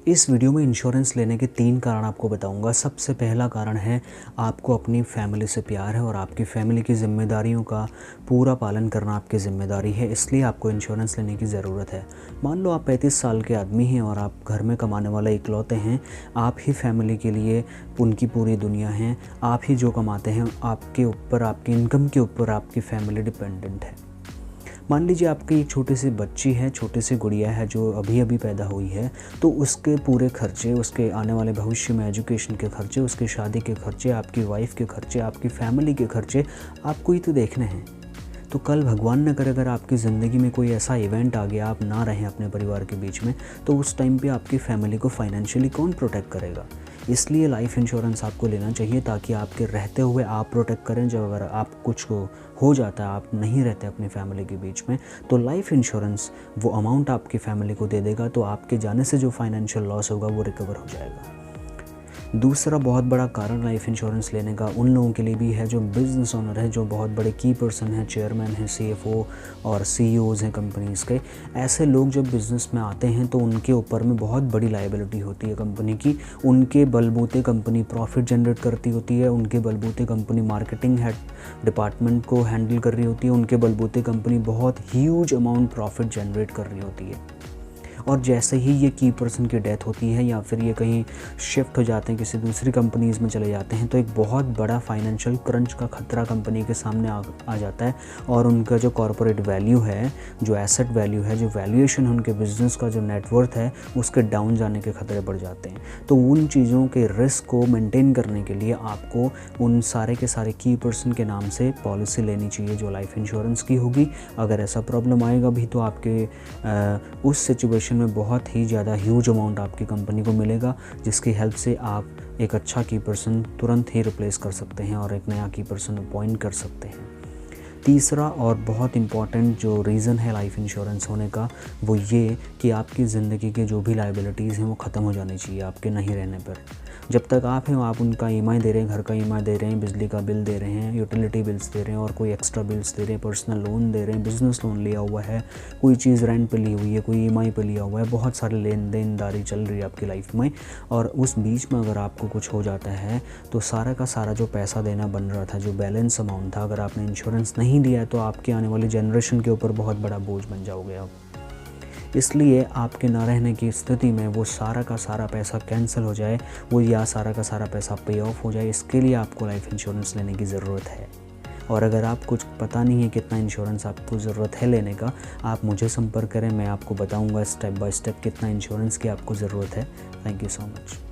इस वीडियो में इंश्योरेंस लेने के 3 कारण आपको बताऊंगा। सबसे पहला कारण है आपको अपनी फैमिली से प्यार है और आपकी फैमिली की ज़िम्मेदारियों का पूरा पालन करना आपकी ज़िम्मेदारी है, इसलिए आपको इंश्योरेंस लेने की ज़रूरत है। मान लो आप 35 साल के आदमी हैं और आप घर में कमाने वाले इकलौते हैं। आप ही फैमिली के लिए उनकी पूरी दुनिया है। आप ही जो कमाते हैं, आपके ऊपर, आपकी इनकम के ऊपर आपकी फैमिली डिपेंडेंट है। मान लीजिए आपकी एक छोटी सी बच्ची है, छोटी सी गुड़िया है जो अभी अभी पैदा हुई है, तो उसके पूरे खर्चे, उसके आने वाले भविष्य में एजुकेशन के खर्चे, उसकी शादी के खर्चे, आपकी वाइफ के खर्चे, आपकी फैमिली के खर्चे आपको ही तो देखने हैं। तो कल भगवान न करे अगर आपकी ज़िंदगी में कोई ऐसा इवेंट आ गया, आप ना रहें अपने परिवार के बीच में, तो उस टाइम पे आपकी फैमिली को फाइनेंशियली कौन प्रोटेक्ट करेगा। इसलिए लाइफ इंश्योरेंस आपको लेना चाहिए ताकि आपके रहते हुए आप प्रोटेक्ट करें। जब अगर आप कुछ को हो जाता है, आप नहीं रहते अपनी फैमिली के बीच में, तो लाइफ इंश्योरेंस वो अमाउंट आपकी फैमिली को दे देगा, तो आपके जाने से जो फाइनेंशियल लॉस होगा वो रिकवर हो जाएगा। दूसरा बहुत बड़ा कारण लाइफ इंश्योरेंस लेने का उन लोगों के लिए भी है जो बिज़नेस ओनर है, जो बहुत बड़े की पर्सन हैं, चेयरमैन हैं, CFO और CEOs हैं कंपनीज़ के। ऐसे लोग जब बिज़नेस में आते हैं तो उनके ऊपर में बहुत बड़ी लायबिलिटी होती है कंपनी की। उनके बलबूते कंपनी प्रॉफिट जनरेट करती होती है, उनके बलबूते कंपनी मार्केटिंग हेड डिपार्टमेंट को हैंडल कर रही होती है, उनके बलबूते कंपनी बहुत ह्यूज अमाउंट प्रॉफिट जनरेट कर रही होती है। और जैसे ही ये की पर्सन की डेथ होती है या फिर ये कहीं शिफ्ट हो जाते हैं, किसी दूसरी कंपनीज़ में चले जाते हैं, तो एक बहुत बड़ा फाइनेंशियल क्रंच का खतरा कंपनी के सामने आ जाता है और उनका जो कॉर्पोरेट वैल्यू है, जो एसेट वैल्यू है, जो वैल्यूएशन उनके बिज़नेस का जो नेटवर्थ है, उसके डाउन जाने के खतरे बढ़ जाते हैं। तो उन चीज़ों के रिस्क को मेंटेन करने के लिए आपको उन सारे के सारे की पर्सन के नाम से पॉलिसी लेनी चाहिए जो लाइफ इंश्योरेंस की होगी। अगर ऐसा प्रॉब्लम आएगा भी तो आपके उस सिचुएशन में बहुत ही ज़्यादा ह्यूज अमाउंट आपकी कंपनी को मिलेगा, जिसकी हेल्प से आप एक अच्छा की पर्सन तुरंत ही रिप्लेस कर सकते हैं और एक नया की पर्सन अपॉइंट कर सकते हैं। तीसरा और बहुत इम्पॉर्टेंट जो रीज़न है लाइफ इंश्योरेंस होने का, वो ये कि आपकी ज़िंदगी के जो भी लायबिलिटीज़ हैं वो ख़त्म हो जानी चाहिए आपके नहीं रहने पर। जब तक आप हैं आप उनका EMI दे रहे हैं, घर का EMI दे रहे हैं, बिजली का बिल दे रहे हैं, यूटिलिटी बिल्स दे रहे हैं और कोई एक्स्ट्रा बिल्स दे रहे हैं, पर्सनल लोन दे रहे हैं, बिज़नेस लोन लिया हुआ है, कोई चीज़ रेंट पे ली हुई है, कोई EMI पे लिया हुआ है, बहुत सारे लेन देनदारी चल रही है आपकी लाइफ में। और उस बीच में अगर आपको कुछ हो जाता है तो सारा का सारा जो पैसा देना बन रहा था, जो बैलेंस अमाउंट था, अगर आपने इंश्योरेंस नहीं लिया है तो आपके आने वाली जनरेशन के ऊपर बहुत बड़ा बोझ बन जाओगे आप। इसलिए आपके ना रहने की स्थिति में वो सारा का सारा पैसा कैंसिल हो जाए, वो या सारा का सारा पैसा पे ऑफ हो जाए, इसके लिए आपको लाइफ इंश्योरेंस लेने की ज़रूरत है। और अगर आप कुछ पता नहीं है कितना इंश्योरेंस आपको ज़रूरत है लेने का, आप मुझे संपर्क करें, मैं आपको बताऊंगा स्टेप बाय स्टेप कितना इंश्योरेंस की आपको ज़रूरत है। Thank you so much.